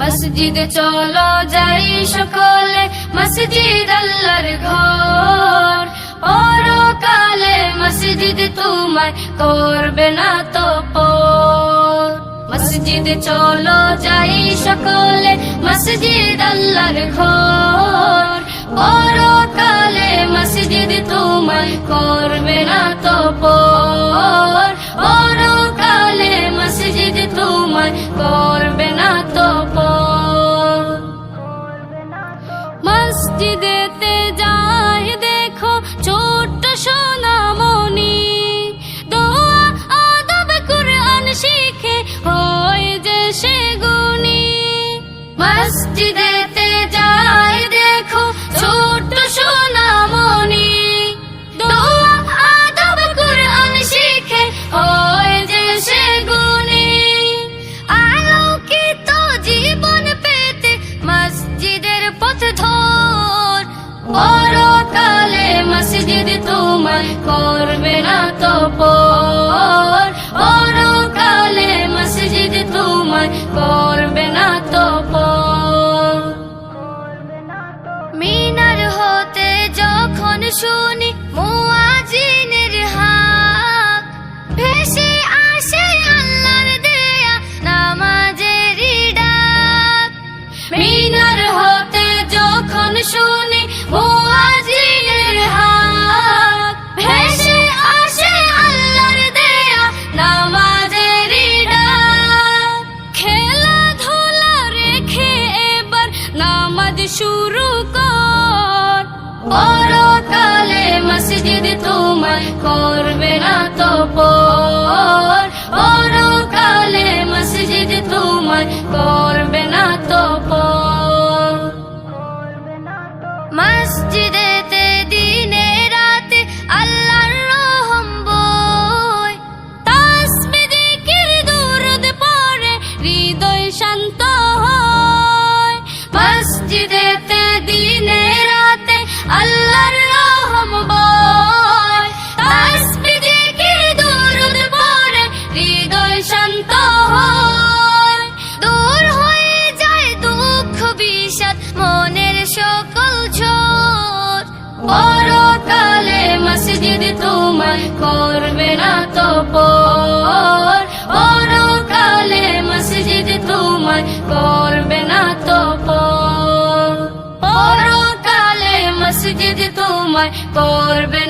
মসজিদে চলো যাই সকলে, মসজিদ আল্লাহর ঘর। পরকালে মসজিদ তোমায় করবে না তো পর। মসজিদে চলো যাই সকলে, মসজিদ আল্লাহর ঘর। পরকালে মসজিদ তোমায় করবে না তো পর। পরকালে মসজিদ তোমায় করবে না তো পর। মসজিদেতে যাই দেখো ছোট্ট সোনামণি, দোয়া আদব কুরআন শিখে হয় যে সে গুণী। মসজিদেতে যাই দেখো ছোট্ট সোনামণি, দোয়া আদব কুরআন শিখে হয় যে সে গুণী। আলোকিত জীবন পেতে মসজিদের পথ ধর। পরকালে মসজিদ তোমায় করবে না তো পর। পরকালে মসজিদ তোমায় করবে না তো পর। মিনার হতে যখন শুনি মুয়াজ্জিনের হাক, ভেসে আসে আল্লাহর দেয়া নামাজের ডাক। মিনার হতে যখন শুনি মুয়াজ্জিনের হাক, ভেসে আসে আল্লাহর দেয়া নামাজের ডাক। খেলাধুলা রেখে এবার নামাজ শুরু কর। পরকালে মসজিদ তোমায় করবে না তো পর। পরকালে মসজিদ তোমায় করবে না তো পর। মসজিদেতে দিনে রাতে আল্লাহর রহম বয়, তাসবিহ জিকির দুরূদ পড়ে হৃদয় শান্ত হয়। মসজিদেতে দিনে রাতে আল্লাহর রহম বয়, তাসবিহ জিকির দুরূদ পড়ে হৃদয় শান্ত হয়। দূর হয়ে যায় দুঃখ বিষাদ মনের সকল ঝড়। পরকালে মসজিদ তোমায় করবে না তো পর। পরকালে মসজিদ তোমায় করবে না তো পর। পরকালে মসজিদ তোমায় করবে